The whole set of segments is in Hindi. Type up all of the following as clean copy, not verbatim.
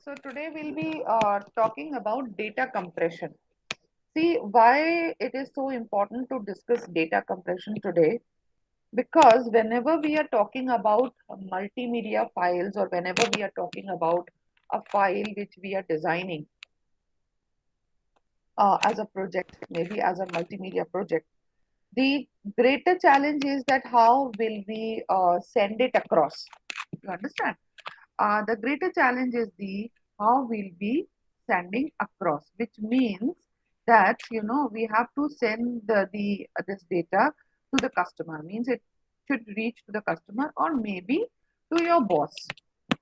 So today we'll be talking about data compression. See why it is so important to discuss data compression today, because whenever we are talking about multimedia files or whenever we are talking about a file which we are designing as a project, maybe as a multimedia project, the greater challenge is that how will we send it across? You understand? The greater challenge is the how we'll be sending across, which means that we have to send the this data to the customer. Means it should reach to the customer or maybe to your boss.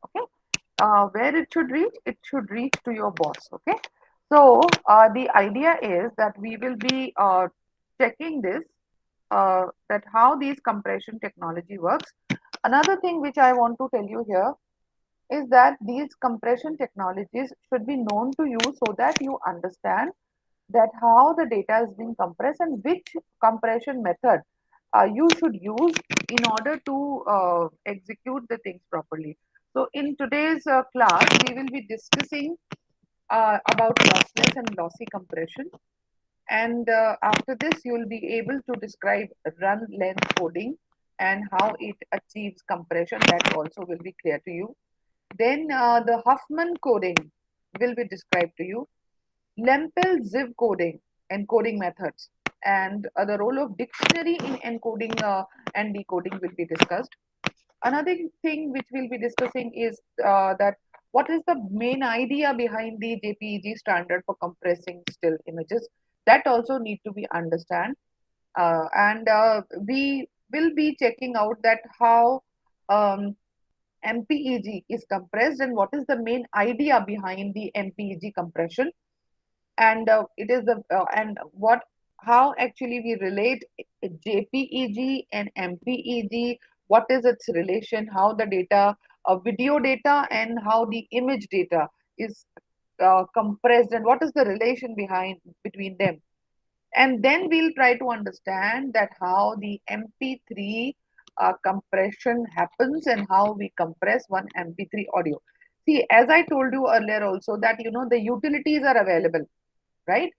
Okay, where it should reach to your boss. Okay, so the idea is that we will be checking this that how these compression technology works. Another thing which I want to tell you here is that these compression technologies should be known to you so that you understand that how the data is being compressed and which compression method you should use in order to execute the things properly. So in today's class, we will be discussing about lossless and lossy compression. And after this, you will be able to describe run length coding and how it achieves compression. That also will be clear to you. Then the Huffman coding will be described to you. Lempel Ziv coding, encoding methods, and the role of dictionary in encoding and decoding will be discussed. Another thing which we'll be discussing is that what is the main idea behind the JPEG standard for compressing still images. That also need to be understand. And we will be checking out that how um, MPEG is compressed and what is the main idea behind the MPEG compression, and it is the and what how actually we relate JPEG and MPEG, what is its relation, how the data, video data and how the image data is compressed and what is the relation behind between them. And then we'll try to understand that how the MP3 compression happens and how we compress one MP3 audio. See, as I told you earlier also that the utilities are available, right?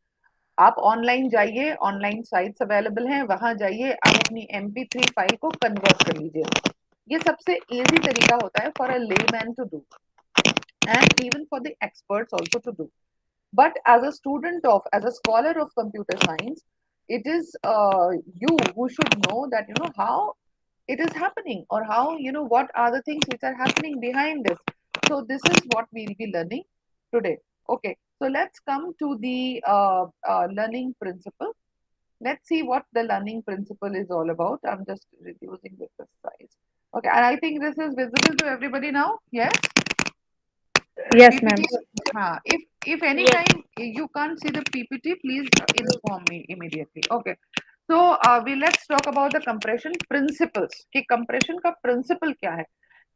आप ऑनलाइन जाइए, ऑनलाइन साइट्स अवेलेबल हैं, वहां जाइए, आप अपनी MP3 फाइल को कन्वर्ट कर लीजिए. ये सबसे इजी तरीका होता है for a layman to do and even for the experts also to do. But as a student of, as a scholar of computer science, it is you who should know that how it is happening or how what are the things which are happening behind this. So this is what we'll be learning today. Okay, so let's come to the learning principle. Let's see what the learning principle is all about. I'm just reducing the size. Okay, and I think this is visible to everybody now. Yes. Yes, ma'am. PPT. If any Yes, time you can't see the PPT, please inform me immediately. Okay. So we let's talk about the compression principles. कि compression का principle क्या है?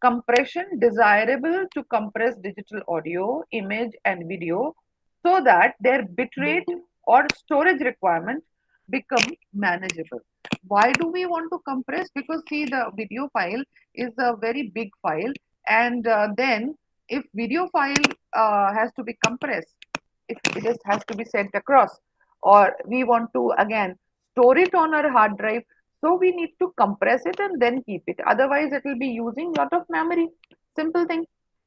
Compression desirable to compress digital audio, image and video so that their bitrate or storage requirement become manageable. Why do we want to compress? Because see, the video file is a very big file, and then if video file has to be compressed, if it just has to be sent across, or we want to again store it on our hard drive, so we need to compress it and then keep it. Otherwise, it will be using lot of memory. Simple thing.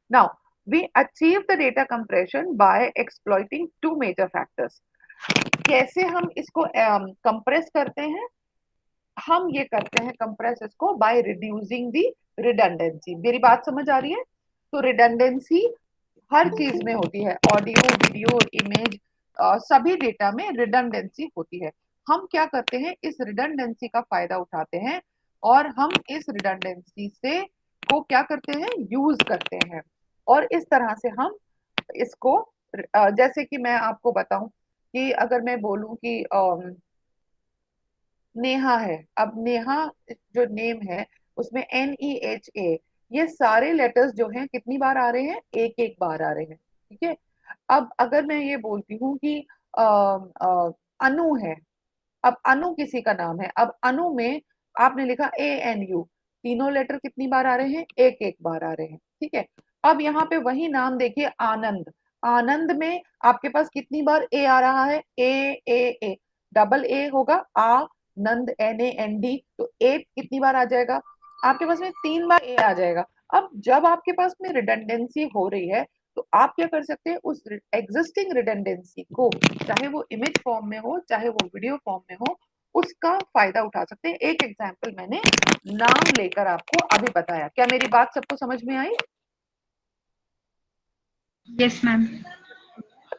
Now, we achieve the data compression by exploiting two major factors. कैसे हम इसको कंप्रेस करते हैं? हम ये करते हैं कंप्रेस इसको बाय रिड्यूसिंग द रिडंडेंसी. मेरी बात समझ आ रही है? तो रिडंडेंसी हर चीज में होती है, ऑडियो, वीडियो, इमेज, सभी डेटा में रिडंडेंसी होती है. हम क्या करते हैं, इस रिडंडेंसी का फायदा उठाते हैं और हम इस रिडंडेंसी से को क्या करते हैं, यूज करते हैं. और इस तरह से हम इसको जैसे कि मैं आपको बताऊं कि अगर मैं बोलूं कि नेहा है, अब नेहा जो नेम है उसमें NEHA, ये सारे लेटर्स जो हैं कितनी बार आ रहे हैं, एक एक बार आ रहे हैं. ठीक है. अब अगर मैं ये बोलती हूँ कि अनु है, अब अनु किसी का नाम है, अब अनु में आपने लिखा ANU, तीनों लेटर कितनी बार आ रहे हैं, एक एक बार आ रहे हैं. ठीक है. अब यहाँ पे वही नाम देखिए, आनंद। आनंद में आपके पास कितनी बार ए आ रहा है? ए डबल ए होगा, आ नंद, NAND, तो ए कितनी बार आ जाएगा आपके पास में? 3 बार ए आ जाएगा। अब जब आपके पास में रिडंडेंसी हो रही है तो आप क्या कर सकते हैं, उस एग्जिस्टिंग रिडंडेंसी को, चाहे वो इमेज फॉर्म में हो चाहे वो वीडियो फॉर्म में हो, उसका फायदा उठा सकते हैं। एक एग्जाम्पल मैंने नाम लेकर आपको अभी बताया। क्या मेरी बात सबको समझ में आई? Yes, ma'am.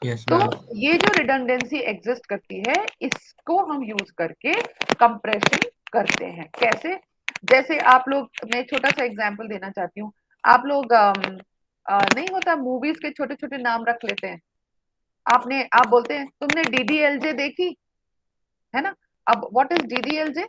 Yes, तो ma'am. ये जो रिडंडेंसी एग्जिस्ट करती है, इसको हम यूज करके कंप्रेशन करते हैं। कैसे? जैसे आप लोग, मैं छोटा सा एग्जांपल देना चाहती हूँ। आप लोग नहीं होता, मूवीज के छोटे छोटे नाम रख लेते हैं। आप बोलते हैं तुमने DDLJ देखी है ना? अब व्हाट इज DDLJ?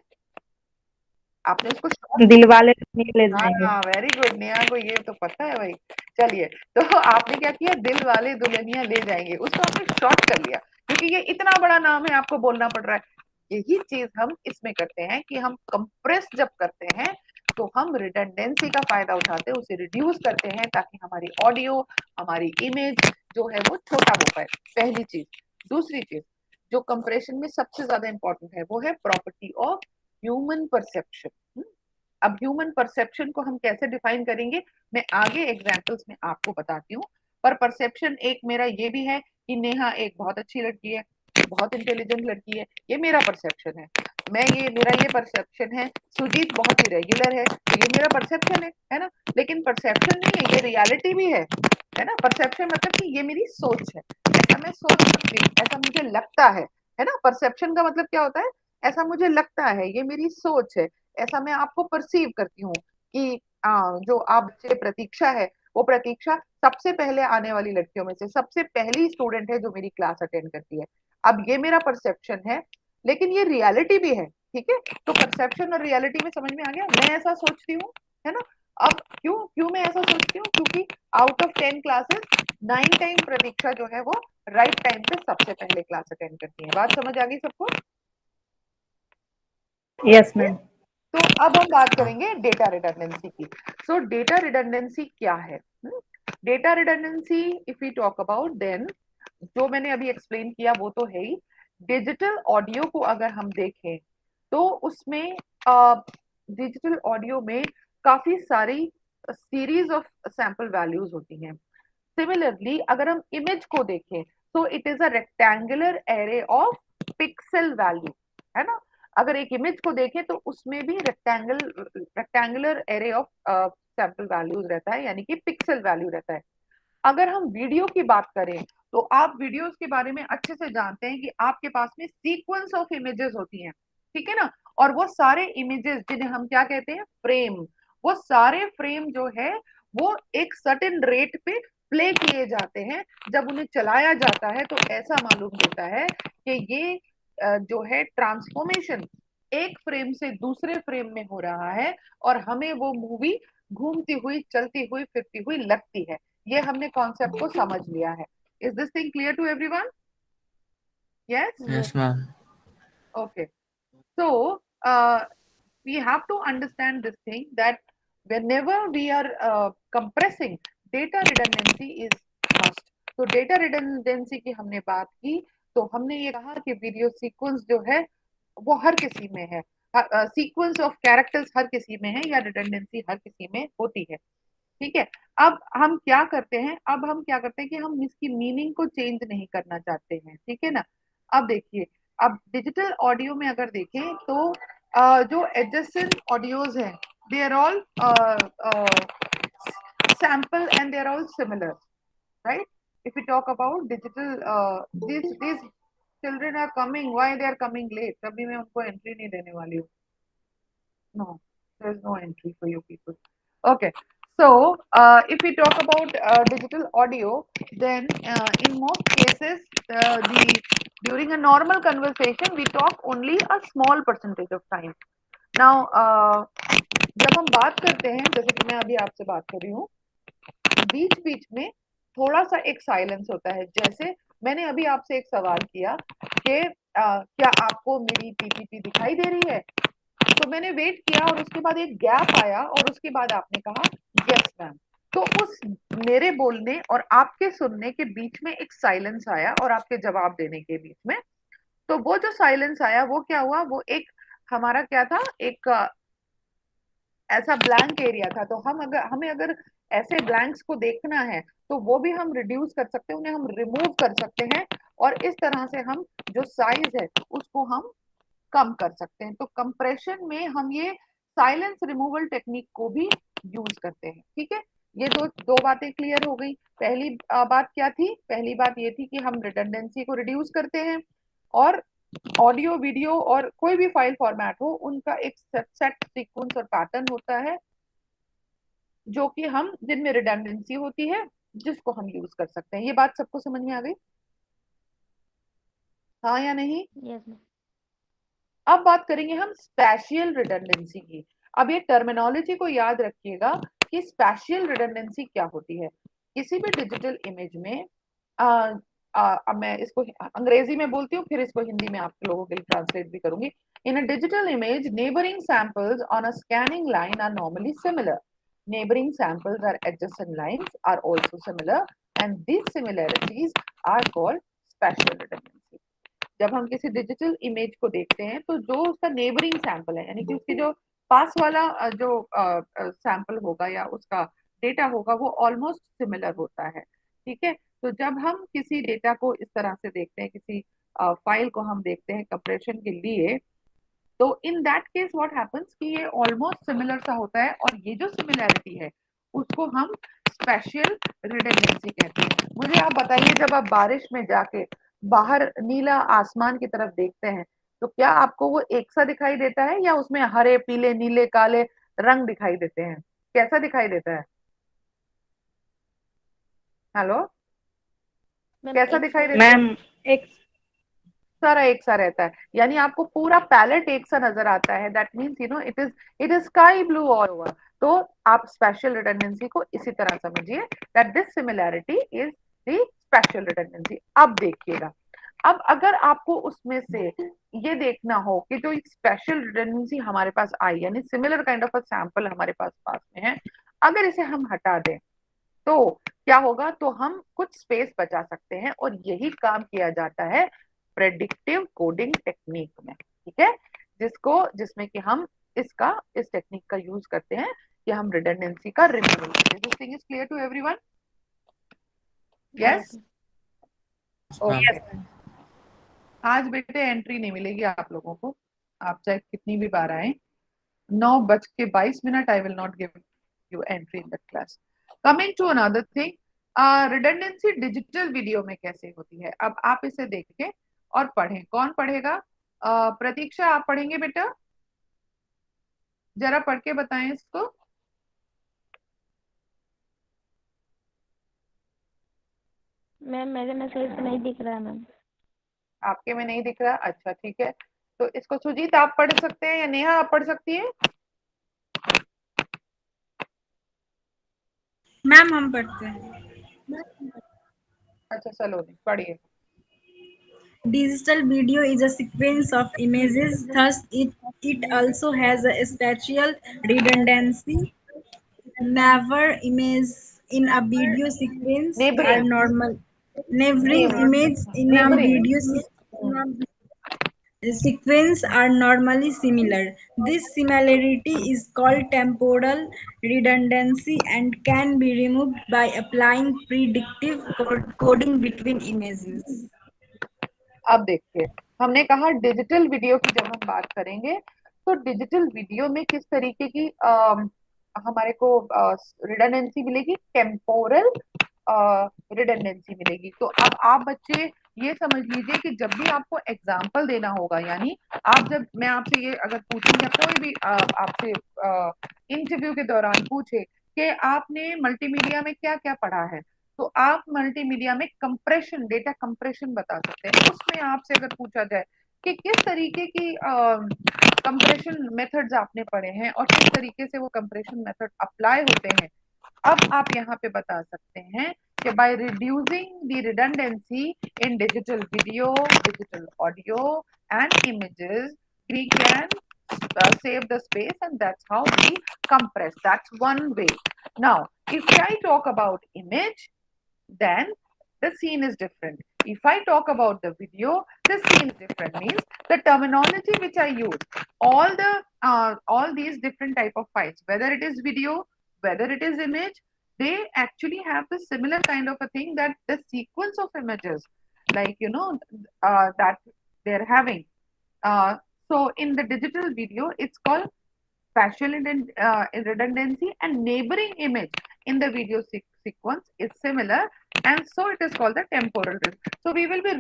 आपने उसको शॉर्ट, दिल वाले दुल्हनिया ले जाएंगे। हाँ वेरी गुड, नेहा को ये तो पता है भाई। चलिए, तो आपने क्या किया, दिल वाले दुल्हनिया ले जाएंगे, उसको आपने शॉर्ट कर लिया क्योंकि ये इतना बड़ा नाम है, आपको बोलना पड़ रहा है। यही चीज हम इसमें करते हैं कि हम कंप्रेस जब करते हैं तो हम रिडंडेंसी का फायदा उठाते हैं, उसे रिड्यूस करते हैं ताकि हमारी ऑडियो, हमारी इमेज जो है वो छोटा हो पाए। पहली चीज। दूसरी चीज जो कंप्रेशन में सबसे ज्यादा इंपॉर्टेंट है वो है प्रॉपर्टी ऑफ ह्यूमन परसेप्शन। अब ह्यूमन परसेप्शन को हम कैसे डिफाइन करेंगे, मैं आगे एग्जांपल्स में आपको बताती हूँ। पर परसेप्शन एक मेरा ये भी है कि नेहा एक बहुत अच्छी लड़की है, बहुत इंटेलिजेंट लड़की है, ये मेरा परसेप्शन है। मेरा ये परसेप्शन है, सुजीत बहुत ही रेगुलर है, तो ये मेरा परसेप्शन है ना? लेकिन परसेप्शन नहीं है, ये रियलिटी भी है ना? परसेप्शन मतलब कि ये मेरी सोच है, ऐसा मैं सोच सकती हूँ, ऐसा मुझे लगता है ना? परसेप्शन का मतलब क्या होता है? ऐसा मुझे लगता है, ये मेरी सोच है, ऐसा मैं आपको परसीव करती हूँ कि जो आपसे प्रतीक्षा है, वो प्रतीक्षा सबसे पहले आने वाली लड़कियों में से सबसे पहली स्टूडेंट है जो मेरी क्लास अटेंड करती है। अब ये मेरा परसेप्शन है, लेकिन ये रियलिटी भी है। ठीक है, तो परसेप्शन और रियलिटी में समझ में आ गया, मैं ऐसा सोचती हूँ, है ना? अब क्यों क्यों मैं ऐसा सोचती हूँ? क्योंकि आउट ऑफ 10 क्लासेस 9 टाइम प्रतीक्षा जो है वो राइट टाइम पे सबसे पहले क्लास अटेंड करती है। बात समझ आ गई सबको? Yes, ma'am. तो अब हम बात करेंगे डेटा रिडंडेंसी की। सो डेटा रिडंडेंसी क्या है? Data redundancy if we talk about, then जो मैंने अभी एक्सप्लेन किया वो तो है ही। डिजिटल ऑडियो को अगर हम देखें तो उसमें डिजिटल ऑडियो में काफी सारी सीरीज ऑफ सैंपल वैल्यूज होती हैं। सिमिलरली अगर हम इमेज को देखें तो it is a rectangular array of pixel value, है ना? अगर एक इमेज को देखें तो उसमें भी rectangular array of sample values रहता है, यानी कि पिक्सल वैल्यू रहता है। अगर हम वीडियो की बात करें तो आप वीडियोस के बारे में अच्छे से जानते हैं कि आपके पास में सीक्वेंस ऑफ इमेजेस होती हैं, ठीक है ना? और वो सारे इमेजेस जिन्हें हम क्या कहते हैं, फ्रेम, वो सारे फ्रेम जो है वो एक सर्टेन रेट पे प्ले किए जाते हैं। जब उन्हें चलाया जाता है तो ऐसा मालूम होता है कि ये जो है ट्रांसफॉर्मेशन एक फ्रेम से दूसरे फ्रेम में हो रहा है और हमें वो मूवी घूमती हुई, चलती हुई, फिरती हुई लगती है। ये हमने कॉन्सेप्ट को समझ लिया है। Is this thing clear to everyone? Yes? Yes, ma'am. Okay. So we have to understand this thing that whenever we are compressing, data redundancy is must. तो डेटा रिडंडेंसी की हमने बात की तो हमने ये कहा कि वीडियो सीक्वेंस जो है वो हर किसी में है, सीक्वेंस ऑफ कैरेक्टर्स हर किसी में है, या रिडंडेंसी हर किसी में होती है। ठीक है। अब हम क्या करते हैं कि हम इसकी मीनिंग को चेंज नहीं करना चाहते हैं, ठीक है ना? अब देखिए, अब डिजिटल ऑडियो में अगर देखें तो जो एडजेसेंट ऑडियोज हैं, they are all sample and they are all similar, right? If you talk about digital, this children are coming, why they are coming late? तभी मैं उनको एंट्री नहीं देने वाली हूँ। No, there's no entry for you people. Okay. So, if we talk about digital audio, then in most cases, during a normal conversation, we talk only a small percentage of time. Now, जब हम बात करते हैं, जैसे कि मैं अभी आपसे बात कर रही हूँ, बीच बीच में थोड़ा सा एक साइलेंस होता है। जैसे मैंने अभी आपसे एक सवाल किया कि क्या आपको मेरी पीपीटी दिखाई दे रही है? तो मैंने वेट किया और उसके बाद एक गैप आया और उसके बाद आपने कहा यस मैम। तो उस मेरे बोलने और आपके सुनने के बीच में एक साइलेंस आया और आपके जवाब देने के बीच में। तो वो जो साइलेंस आया वो क्या हुआ, वो एक हमारा क्या था, एक ऐसा ब्लैंक एरिया था। तो हमें अगर ऐसे ब्लैंक्स को देखना है तो वो भी हम रिड्यूस कर सकते हैं, उन्हें हम रिमूव कर सकते हैं और इस तरह से हम जो साइज है उसको हम कम कर सकते हैं। तो कंप्रेशन में हम ये साइलेंस रिमूवल टेक्निक को भी यूज करते हैं। ठीक है, ये दो दो बातें क्लियर हो गई। पहली बात क्या थी, पहली बात ये थी कि हम रिडंडेंसी को रिड्यूस करते हैं और ऑडियो वीडियो और कोई भी फाइल फॉर्मेट हो उनका एक सेट सीक्वेंस और पैटर्न होता है जो कि हम जिनमें रिडंडेंसी होती है जिसको हम यूज कर सकते हैं। ये बात सबको समझ में आ गई, हाँ या नहीं? Yes ma'am. अब बात करेंगे हम स्पैशियल रिडंडेंसी की। अब ये टर्मिनोलॉजी को याद रखिएगा कि स्पैशियल रिडंडेंसी क्या होती है। किसी भी डिजिटल इमेज में अब मैं इसको अंग्रेजी में बोलती हूँ फिर इसको हिंदी में आप लोगों के लिए ट्रांसलेट भी करूंगी। In a digital image neighboring samples on a scanning line are normally similar. Neighboring samples or adjacent lines are also similar and these similarities are called spatial redundancy. जब हम किसी डिजिटल इमेज को देखते हैं तो जो उसका नेबरिंग सैंपल है यानी कि उसकी जो पास वाला जो सैंपल होगा या उसका डेटा होगा वो ऑलमोस्ट सिमिलर होता है। ठीक है, तो जब हम किसी डेटा को इस तरह से देखते हैं, किसी फाइल को हम देखते हैं कंप्रेशन के लिए, तो in that case what happens कि ये ऑलमोस्ट सिमिलर सा होता है और ये जो सिमिलैरिटी है उसको हम स्पेशल रिडंडेंसी कहते हैं। मुझे आप बताइए, जब आप बारिश में जाके बाहर नीला आसमान की तरफ देखते हैं तो क्या आपको वो एक सा दिखाई देता है या उसमें हरे पीले नीले काले रंग दिखाई देते हैं? कैसा दिखाई देता है? हेलो, मैम कैसा एक दिखाई साथ देता है? मैम एक सारा एक सा रहता है, यानी आपको पूरा पैलेट एक सा नजर आता है। That means it is sky blue all over. तो आप स्पेशल रिडंडेंसी को इसी तरह समझिए that this similarity is the special redundancy. अब देखिएगा, अब अगर आपको उसमें से ये देखना हो कि जो स्पेशल रिडंडेंसी हमारे पास आई यानी similar kind of a sample हमारे पास में है, अगर इसे हम हटा दें तो क्या होगा, तो हम कुछ स्पेस बचा सकते हैं और यही काम किया जाता है प्रेडिक्टिव कोडिंग टेक्निक में। ठीक है, जिसमें कि हम इस टेक्निक का यूज करते हैं कि हम रिडंडेंसी का रिमूवल करते हैं। This thing is clear to everyone? Yes, ma'am. Okay. आज बेटे एंट्री नहीं मिलेगी आप लोगों को, आप चाहे कितनी भी बार आए। 9:22 I will not give you entry in that class. Coming to another thing, redundancy digital video में कैसे होती है। अब आप इसे देखें और पढ़ें। कौन पढ़ेगा? प्रतीक्षा, आप पढ़ेंगे बेटा? जरा पढ़ के बताएं इसको। मैम मेरे मैसेज में नहीं दिख रहा है मैम। आपके में नहीं दिख रहा? अच्छा ठीक है, तो इसको सुजीत आप पढ़ सकते हैं या नेहा आप पढ़ सकती है? मैम हम पढ़ते हैं। अच्छा चलो पढ़िए। Digital video is a sequence of images, thus it also has a spatial redundancy. Never images in a video sequence are neighbouring, normal. Neighboring images in a neighbouring. video sequence are normally similar. This similarity is called temporal redundancy and can be removed by applying predictive coding between images. अब देखिए, हमने कहा डिजिटल वीडियो की जब हम बात करेंगे तो डिजिटल वीडियो में किस तरीके की हमारे को रिडंडेंसी मिलेगी, टेम्पोरल रिडंडेंसी मिलेगी। तो अब आप बच्चे ये समझ लीजिए कि जब भी आपको एग्जाम्पल देना होगा, यानी आप जब मैं आपसे ये अगर पूछूं या कोई भी आपसे इंटरव्यू के दौरान पूछे कि आपने मल्टीमीडिया में क्या क्या पढ़ा है, तो आप मल्टीमीडिया में कंप्रेशन, डेटा कंप्रेशन बता सकते हैं। उसमें आपसे अगर पूछा जाए कि किस तरीके की कंप्रेशन मेथड्स आपने पढ़े हैं और किस तरीके से वो कंप्रेशन मेथड अप्लाई होते हैं, अब आप यहाँ पे बता सकते हैं कि by reducing the redundancy in digital video, digital audio and images, we can save the space and that's how we compress. That's one way. Now If I talk about image, then the scene is different. If I talk about the video, the scene is different. Means the terminology which I use, all these different type of files, whether it is video, whether it is image, they actually have the similar kind of a thing, that the sequence of images, like that they're having. Uh, so in the digital video, it's called spatial redundancy, and neighboring image in the video sequence is similar, and so it is called the temporal. So we will be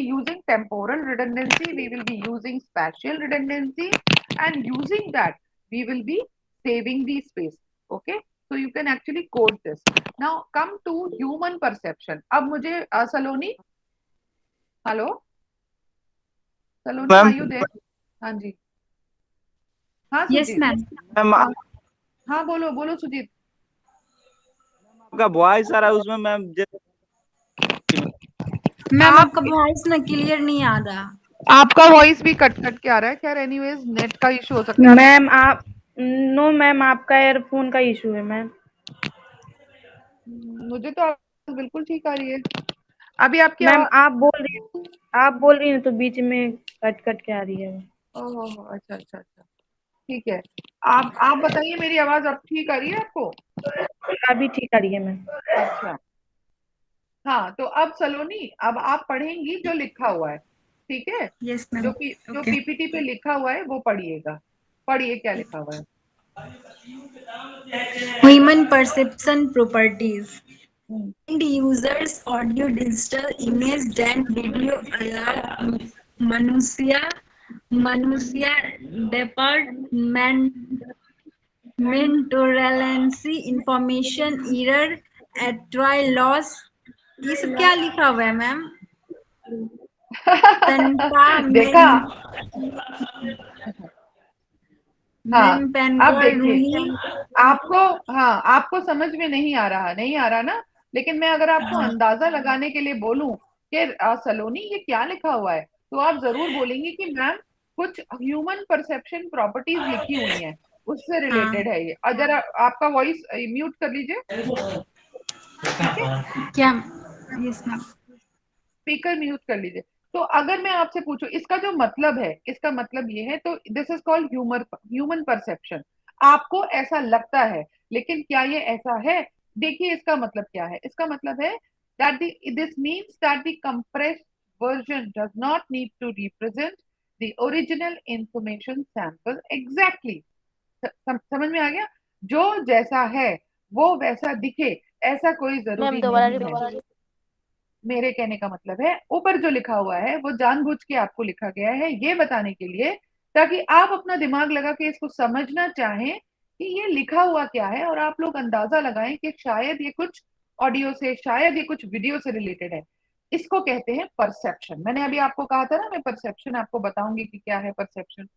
using temporal redundancy, we will be using spatial redundancy, and using that we will be saving the space. Okay, so you can actually code this. Now come to human perception. अब मुझे Saloni, hello Saloni, ma'am are you there? हाँ जी, हाँ Yes, सुजीत, ma'am. मैम हाँ हाँ, बोलो बोलो सुजीत। आपका वॉइस आ रहा है उसमें मैम मैम आप आपका वॉइस ना क्लियर नहीं आ रहा। आपका वॉइस भी कट कट के आ रहा है। खैर एनीवेज, नेट का इशू हो सकता है। मैम आप नो मैम, आपका एयरफोन का इशू है मैम। मुझे तो आवाज बिल्कुल ठीक आ रही है। अभी आपकी मैम आवाज, आप बोल रही हैं तो बीच में कट कट के आ रही है। ओहो, अच्छा अच्छा अच्छा, ठीक है। आप बताइए, मेरी आवाज अब ठीक आ रही है आपको? अभी ठीक आ रही है मैम। अच्छा, हाँ, तो अब सलोनी, अब आप पढ़ेंगी जो लिखा हुआ है, ठीक है? Yes, जो ma'am. जो Okay. पीपीटी पे लिखा हुआ है वो पढ़िएगा। पढ़िए क्या लिखा हुआ है। Human perception properties. हम्म, End users audio, digital image, then video allow मनुष्य departmental information error attribute loss। ये सब क्या लिखा हुआ है मैम? देखा? हाँ, अब पेंटामेंटल देखिए, रूलिंग। आपको, हाँ, आपको समझ में नहीं आ रहा ना, लेकिन मैं अगर आपको अंदाजा लगाने के लिए बोलूं कि सलोनी ये क्या लिखा हुआ है, तो आप जरूर बोलेंगे कि मैम कुछ ह्यूमन परसेप्शन प्रॉपर्टीज लिखी हुई हैं, उससे हाँ। रिलेटेड है ये। अगर आपका वॉइस म्यूट कर लीजिए, ठीक है? क्या? Yes ma'am. स्पीकर म्यूट कर लीजिए। तो अगर मैं आपसे पूछूं इसका जो मतलब है, इसका मतलब ये है, तो this is called human perception. आपको ऐसा लगता है, लेकिन क्या ये ऐसा है? देखिए इसका मतलब क्या है। इसका मतलब है that this means that the compressed version does not need to represent the original information sample exactly। समझ में आ गया? जो जैसा है वो वैसा दिखे, ऐसा कोई मैम जरूरी दोबारा नहीं है। मेरे कहने का मतलब है, ऊपर जो लिखा हुआ है वो जानबूझ के आपको लिखा गया है ये बताने के लिए, ताकि आप अपना दिमाग लगा के इसको समझना चाहें कि ये लिखा हुआ क्या है, और आप लोग अंदाजा लगाएं कि शायद ये कुछ ऑडियो से, शायद ये कुछ वीडियो से रिलेटेड है। इसको कहते हैं परसेप्शन। मैंने अभी आपको कहा था ना, मैं परसेप्शन आपको बताऊंगी कि क्या है परसेप्शन।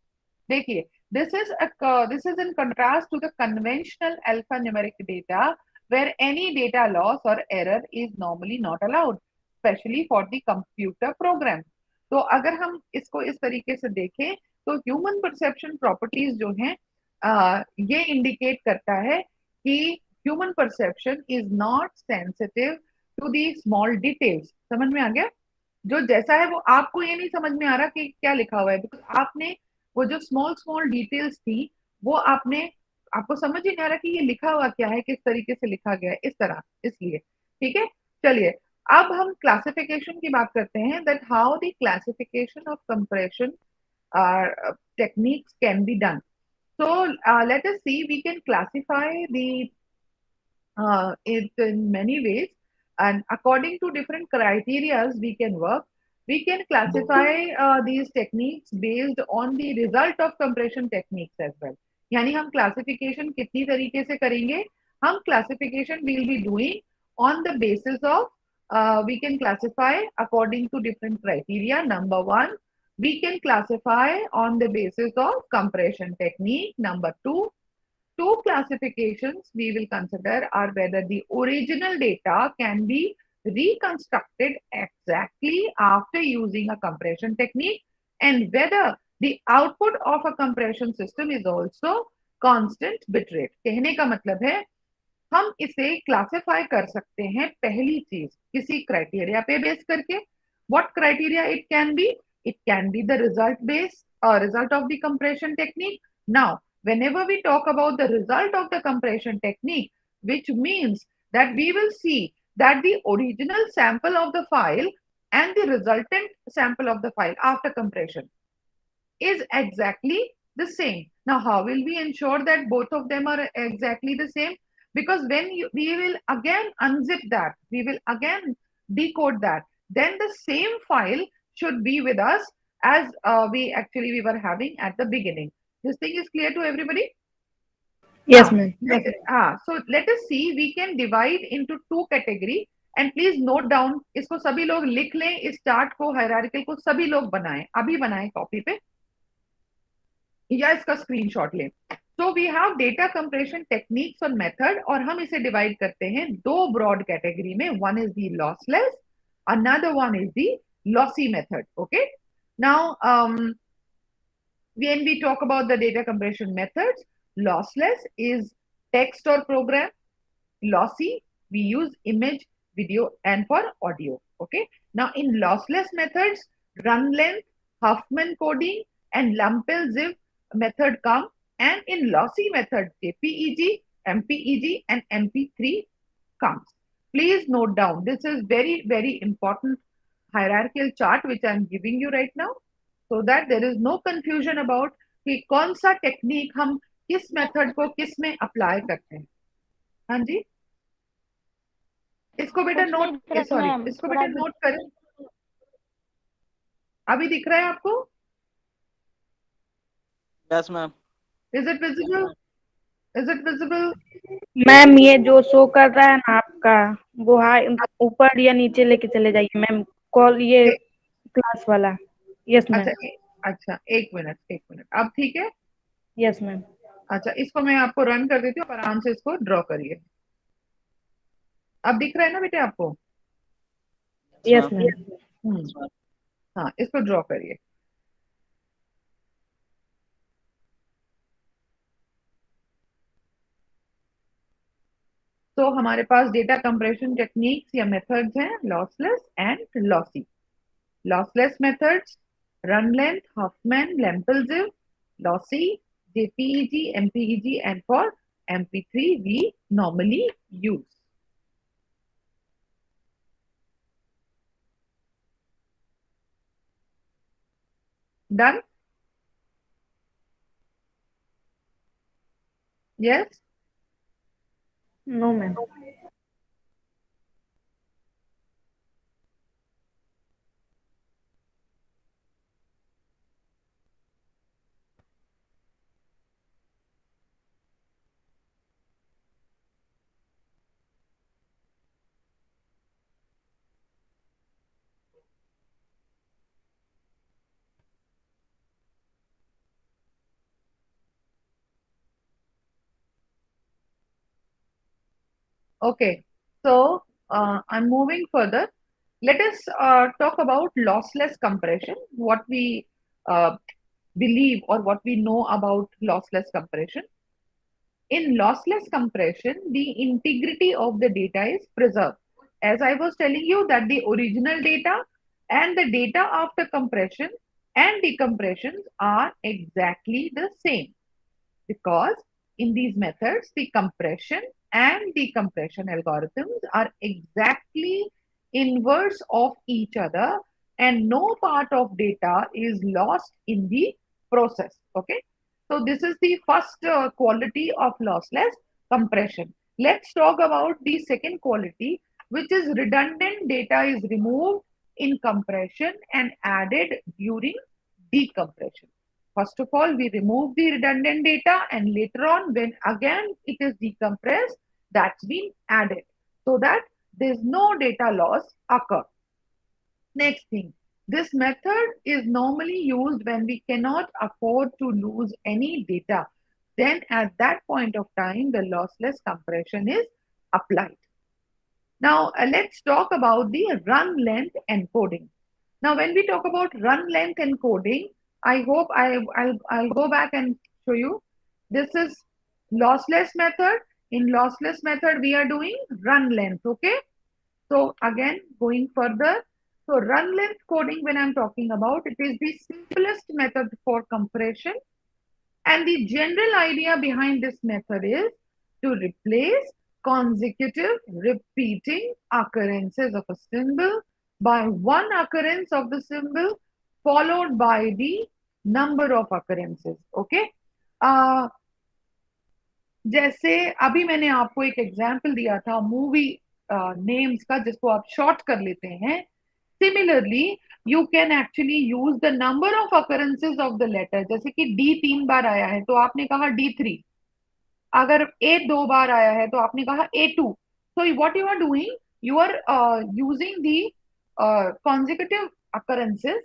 देखिए, this is in contrast to the conventional alphanumeric data where any data loss or error is normally not allowed, especially for the computer program। तो अगर हम इसको इस तरीके से देखें, तो ह्यूमन परसेप्शन प्रॉपर्टीज जो हैं, ये इंडिकेट करता है कि human perception is not sensitive to the small details. समझ में आ गया? जो जैसा है वो आपको ये नहीं समझ में आ रहा कि क्या लिखा हुआ है, बिकॉज आपने वो जो स्मॉल स्मॉल डिटेल्स थी वो आपको समझ ही नहीं आ रहा कि ये लिखा हुआ क्या है, किस तरीके से लिखा गया है, इस तरह, इसलिए। ठीक है, चलिए अब हम क्लासिफिकेशन की बात करते हैं, that how the classification of compression techniques can be done। So let us see, we can classify it in many ways, and according to different criterias we can work। We can classify these techniques based on the result of compression techniques as well। यानी हम क्लासिफिकेशन कितनी तरीके से करेंगे? हम classification we'll be doing on the basis of we can classify according to different criteria। Number one, we can classify on the basis of compression technique। Number two classifications we will consider are whether the original data can be reconstructed exactly after using a compression technique, and whether the output of a compression system is also constant bitrate। कहने का मतलब है हम इसे क्लासिफाई कर सकते हैं पहली चीज किसी क्राइटेरिया पे बेस करके. What criteria it can be? It can be the result of the compression technique. Now, whenever we talk about the result of the compression technique, which means that we will see that the original sample of the file and the resultant sample of the file after compression is exactly the same. Now, how will we ensure that both of them are exactly the same? Because we will again unzip that, we will again decode that, then the same file should be with us as we were having at the beginning. This thing is clear to everybody? Yes, Now, ma'am. so let us see, we can divide into two category. And please note down, इसको सभी लोग लिख लें, इस चार्ट को, हायरार्किकल को सभी लोग बनाएं, अभी बनाएं कॉपी पे या इसका स्क्रीनशॉट लें. So we have data compression techniques और मेथड, और हम इसे डिवाइड करते हैं दो ब्रॉड कैटेगरी में. One is the lossless, another one is the lossy method. Okay, now when we talk about the data compression methods, lossless is text or program, lossy we use image, video, and for audio. Okay, now in lossless methods, run length, Huffman coding, and Lumpel-Ziv method come, and in lossy method JPEG, MPEG, and MP3 comes. Please note down, this is very, very important hierarchical chart which I am giving you right now, so that there is no confusion about कि कौन सा टेक्निक हम किस मेथड को किस में अप्लाई करते हैं. हाँ जी, इसको बेटा कुछ नहीं नोट, दिख रहा सॉरी, मैम, इसको थोड़ा बेटा नोट करें. अभी दिख रहा है आपको? Yes ma'am. Is it visible? Is it visible? Ma'am ये जो शो कर रहा है ना आपका, वो हाई ऊपर या नीचे लेके चले जाइए मैम, कॉल ये क्लास वाला. Yes ma'am. अच्छा अच्छा, एक मिनट एक मिनट, अब ठीक है. Yes ma'am. अच्छा, इसको मैं आपको रन कर देती हूँ, आराम से इसको ड्रॉ करिए. अब दिख रहा है ना बेटे आपको? Yes ma'am. हाँ, इसको ड्रॉ करिए. तो हमारे पास डेटा कंप्रेशन टेक्निक्स या मेथड्स हैं, lossless and lossy. Lossless methods, run length, Huffman, Lempel-Ziv, lossy, JPEG, MPEG, and for MP3 we normally use. Done? Yes? No ma'am. Okay. So I'm moving further. Let us talk about lossless compression, what we believe or what we know about lossless compression. In lossless compression, the integrity of the data is preserved. As I was telling you that the original data and the data after compression and decompressions are exactly the same, because in these methods, the compression and decompression algorithms are exactly inverse of each other, and no part of data is lost in the process. Okay, so this is the first quality of lossless compression. Let's talk about the second quality, which is redundant data is removed in compression and added during decompression. First of all, we remove the redundant data, and later on, when again it is decompressed, that's been added, so that there's no data loss occur. Next thing, this method is normally used when we cannot afford to lose any data. Then at that point of time, the lossless compression is applied. Now, let's talk about the run length encoding. Now, when we talk about run length encoding, I hope I'll go back and show you. This is lossless method, In lossless method, we are doing run length. Okay. So again, going further. So run length coding, when I'm talking about, it is the simplest method for compression. And the general idea behind this method is to replace consecutive repeating occurrences of a symbol by one occurrence of the symbol followed by the number of occurrences. Okay. जैसे अभी मैंने आपको एक एग्जाम्पल दिया था मूवी नेम्स का, जिसको आप शॉर्ट कर लेते हैं. Similarly you can actually use the number of occurrences of the letter. जैसे कि डी 3 बार आया है तो आपने कहा D3. अगर ए 2 बार आया है तो आपने कहा A2. So what you are doing, you are using the consecutive occurrences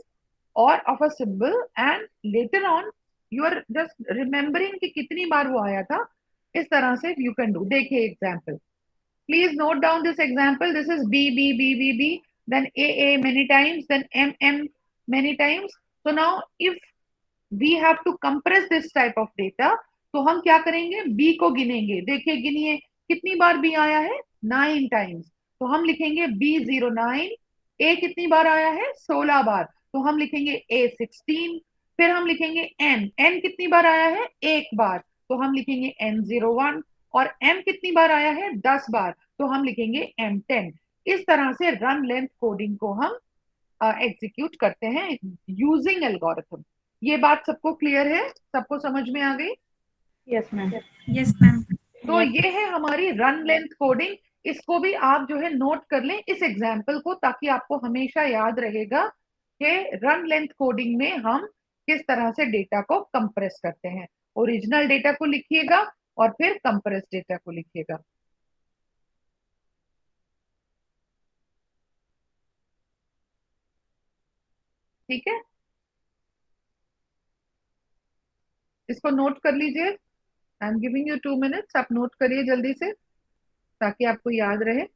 or of a symbol, and later on you are just remembering कि कितनी बार वो आया था. इस तरह से you can do. देखिए example, please note down this example. This is B B B B B, then A many times, then M many times. So now if we have to compress this type of data, तो हम क्या करेंगे, B को गिनेंगे. देखिए गिनिए कितनी बार B आया है, 9 टाइम्स. तो हम लिखेंगे B09. A कितनी बार आया है, 16 बार. तो हम लिखेंगे A16. फिर हम लिखेंगे N कितनी बार आया है, 1 बार. तो हम लिखेंगे N01. और M कितनी बार आया है, 10 बार. तो हम लिखेंगे M10. इस तरह से रन लेंथ कोडिंग को हम एग्जीक्यूट करते हैं यूजिंग एल्गोरिथम. ये बात सबको क्लियर है, सबको समझ में आ गई? Yes ma'am. Yes, ma'am. तो ये है हमारी रन लेंथ कोडिंग. इसको भी आप जो है नोट कर लें इस एग्जाम्पल को, ताकि आपको हमेशा याद रहेगा कि रन लेंथ कोडिंग में हम किस तरह से डेटा को कंप्रेस करते हैं. ओरिजिनल डेटा को लिखिएगा और फिर कंप्रेस डेटा को लिखिएगा. ठीक है, इसको नोट कर लीजिए. I am giving you 2 minutes. आप नोट करिए जल्दी से ताकि आपको याद रहे.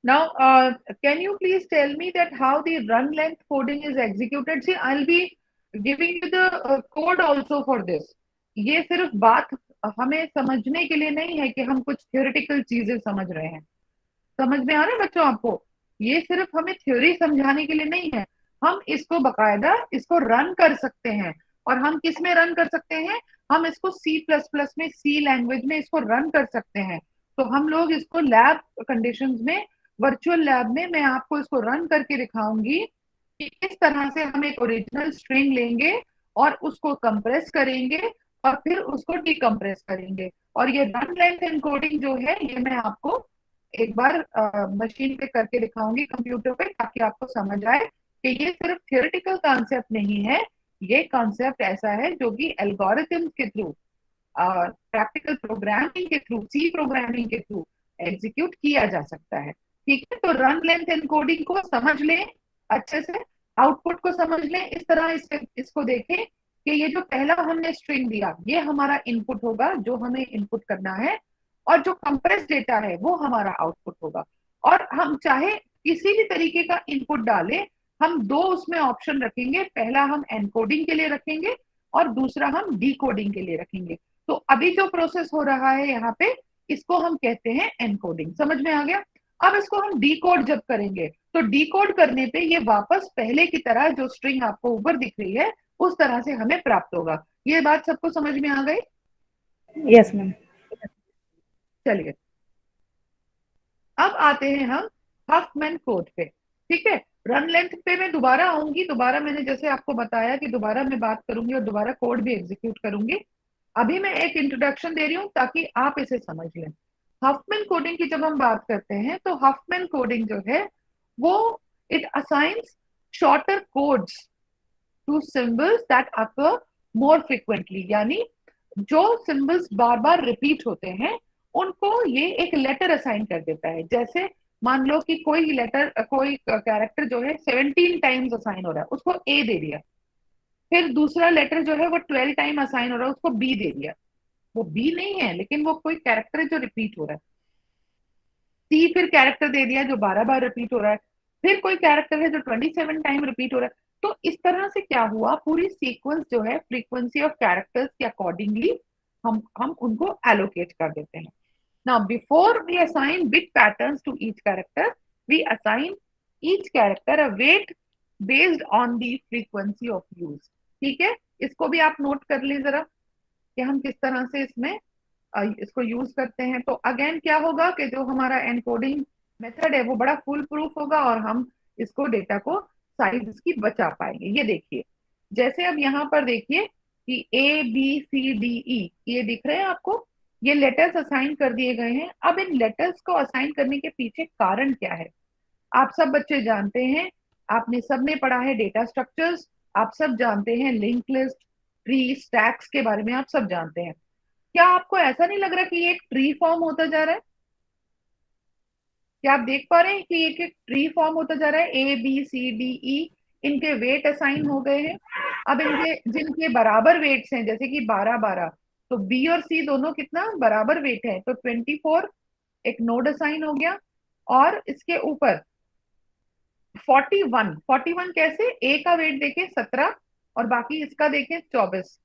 Now, can you please tell me that how the run length coding is executed? See, I'll be giving you the code also for this. ये सिर्फ बात हमें समझने के लिए नहीं है कि हम कुछ थियोरेटिकल चीजें समझ रहे हैं. समझ में आ रहा है बच्चों आपको? ये सिर्फ हमें थ्योरी समझाने के लिए नहीं है. हम इसको बकायदा इसको रन कर सकते हैं. और हम किस में रन कर सकते हैं? हम इसको C++ में, C लैंग्वेज में इसको रन कर सकते हैं. तो हम लोग इसको लैब कंडीशंस में, वर्चुअल लैब में मैं आपको इसको रन करके दिखाऊंगी कि किस तरह से हम एक ओरिजिनल स्ट्रिंग लेंगे और उसको कंप्रेस करेंगे और फिर उसको डिकम्प्रेस करेंगे. और ये रन लेंथ एनकोडिंग जो है ये मैं आपको एक बार मशीन पे करके दिखाऊंगी, कंप्यूटर पे, ताकि आपको समझ आए कि ये सिर्फ थियोरेटिकल कॉन्सेप्ट नहीं है. ये कॉन्सेप्ट ऐसा है जो कि एल्गोरिथम के थ्रू, प्रैक्टिकल प्रोग्रामिंग के थ्रू, सी प्रोग्रामिंग के थ्रू एग्जीक्यूट किया जा सकता है. ठीक है, तो रन लेंथ एनकोडिंग को समझ लें अच्छे से, आउटपुट को समझ लें. इस तरह इसको देखें कि ये जो पहला हमने स्ट्रिंग दिया ये हमारा इनपुट होगा जो हमें इनपुट करना है, और जो कंप्रेस डेटा है वो हमारा आउटपुट होगा. और हम चाहे किसी भी तरीके का इनपुट डालें, हम दो उसमें ऑप्शन रखेंगे. पहला हम एनकोडिंग के लिए रखेंगे और दूसरा हम डिकोडिंग के लिए रखेंगे. तो अभी जो प्रोसेस हो रहा है यहाँ पे, इसको हम कहते हैं एनकोडिंग. समझ में आ गया? अब इसको हम डिकोड जब करेंगे तो डिकोड करने पे ये वापस पहले की तरह जो स्ट्रिंग आपको ऊपर दिख रही है उस तरह से हमें प्राप्त होगा. ये बात सबको समझ में आ गई? Yes ma'am. चलिए अब आते हैं हम हफमैन कोड पे. ठीक है, रन लेंथ पे मैं दोबारा आऊंगी. दोबारा मैंने जैसे आपको बताया कि दोबारा मैं बात करूंगी और दोबारा कोड भी एग्जीक्यूट करूंगी. अभी मैं एक इंट्रोडक्शन दे रही हूँ ताकि आप इसे समझ लें. हफमैन कोडिंग की जब हम बात करते हैं तो हफमैन कोडिंग जो है वो It assigns shorter codes to symbols that occur more frequently. यानी जो सिंबल्स बार बार रिपीट होते हैं उनको ये एक लेटर असाइन कर देता है। जैसे मान लो कि कोई लेटर, कोई कैरेक्टर जो है 17 टाइम्स असाइन हो रहा है, उसको ए दे दिया। फिर दूसरा लेटर जो है वो 12 टाइम असाइन हो रहा है, उसको बी दे दिया। वो बी नहीं है, लेकिन वो कोई कैरेक्टर है जो रिपीट हो रहा है। सी फिर कैरेक्टर दे दिया जो 12 बार रिपीट हो रहा है। फिर कोई कैरेक्टर है जो 27 टाइम रिपीट हो रहा है। तो इस तरह से क्या हुआ, पूरी सीक्वेंस जो है फ्रीक्वेंसी ऑफ कैरेक्टर्स के अकॉर्डिंगली हम उनको एलोकेट कर देते हैं। Now, before we assign bit patterns to each character, we assign each character a weight based on the frequency of use. ठीक है, इसको भी आप नोट कर लें जरा कि हम किस तरह से इसमें इसको यूज करते हैं। तो अगेन क्या होगा कि जो हमारा एनकोडिंग मेथड है वो बड़ा फुल प्रूफ होगा और हम इसको डेटा को साइज इसकी बचा पाएंगे। ये देखिए, जैसे अब यहाँ पर देखिए कि A B C D E ये दिख रहे हैं आपको, ये लेटर्स असाइन कर दिए गए हैं। अब इन लेटर्स को असाइन करने के पीछे कारण क्या है, आप सब बच्चे जानते हैं, आपने सबने पढ़ा है डेटा स्ट्रक्चर्स, आप सब जानते हैं लिंक लिस्ट, ट्री, स्टैक्स के बारे में आप सब जानते हैं। क्या आपको ऐसा नहीं लग रहा कि ये एक ट्री फॉर्म होता जा रहा है? क्या आप देख पा रहे हैं कि एक एक ट्री फॉर्म होता जा रहा है? A B C D E इनके वेट असाइन हो गए हैं। अब इनके जिनके बराबर वेट्स हैं, जैसे कि 12-12, तो बी और सी दोनों कितना बराबर वेट है, तो 24 एक नोड असाइन हो गया। और इसके ऊपर 41 कैसे, ए का वेट देखें 17 और बाकी इसका देखें 24,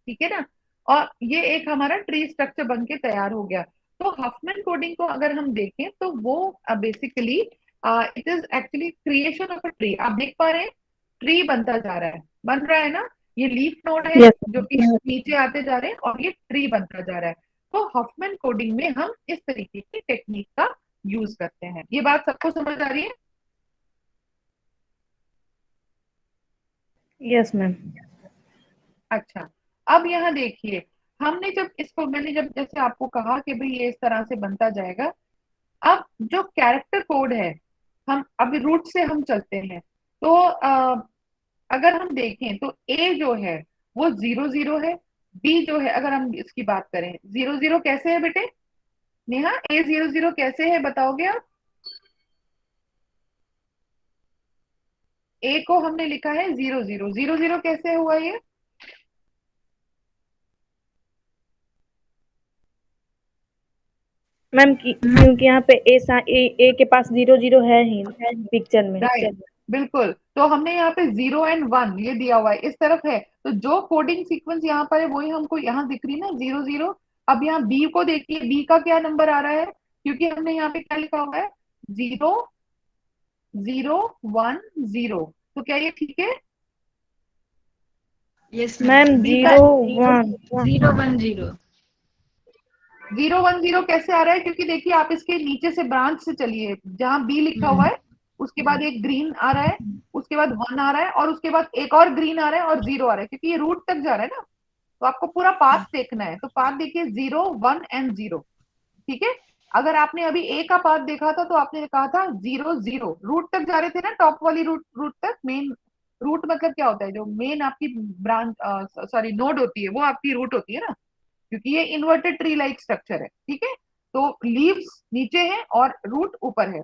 ठीक है ना। और ये एक हमारा ट्री स्ट्रक्चर बन के तैयार हो गया। तो हफमैन कोडिंग को अगर हम देखें तो वो basically it is actually creation of a tree. आप देख पा रहे हैं ट्री बनता जा रहा है, बन रहा है ना, ये लीफ नोड है Yes. जो कि नीचे आते जा रहे हैं और ये ट्री बनता जा रहा है। तो हफमैन कोडिंग में हम इस तरीके की टेक्निक का यूज करते हैं। ये बात सबको समझ आ रही है? Yes ma'am. अच्छा, अब यहाँ देखिए, हमने जब इसको, मैंने जब जैसे आपको कहा कि भाई ये इस तरह से बनता जाएगा। अब जो कैरेक्टर कोड है, हम अभी रूट से हम चलते हैं। तो अगर हम देखें तो ए जो है वो 00 है, बी जो है, अगर हम इसकी बात करें 00 कैसे है बेटे? नेहा, ए 00 कैसे है बताओगे आप? ए को हमने लिखा है 00 कैसे हुआ ये? मैम क्योंकि यहाँ पे ए के पास 00 है ही पिक्चर में। राइट, बिल्कुल। तो हमने यहाँ पे 0 एंड 1 ये दिया हुआ है, इस तरफ है। तो जो कोडिंग सीक्वेंस यहाँ पर है वही हमको यहाँ दिख रही है ना, 00। अब यहाँ बी को देखिए, बी का क्या नंबर आ रहा है, क्योंकि हमने यहाँ पे क्या लिखा हुआ है, 0 0 1 0। तो क्या ये ठीक है? यस मैम बी का 01 010। 0 1 0 कैसे आ रहा है? क्योंकि देखिए आप इसके नीचे से ब्रांच से चलिए, जहां बी लिखा हुआ है उसके बाद एक ग्रीन आ रहा है, उसके बाद 1 आ रहा है और उसके बाद एक और ग्रीन आ रहा है और 0 आ रहा है, क्योंकि ये रूट तक जा रहा है ना। तो आपको पूरा पाथ देखना है, तो पाथ देखिए 0 1 एंड 0, ठीक है। अगर आपने अभी ए का पाथ देखा था तो आपने कहा था 0 0, रूट तक जा रहे थे ना, टॉप वाली रूट तक। मेन रूट मतलब क्या होता है, जो मेन आपकी ब्रांच सॉरी नोड होती है वो आपकी रूट होती है ना, क्योंकि ये इन्वर्टेड ट्री लाइक स्ट्रक्चर है, ठीक है। तो लीव्स नीचे हैं और रूट ऊपर है।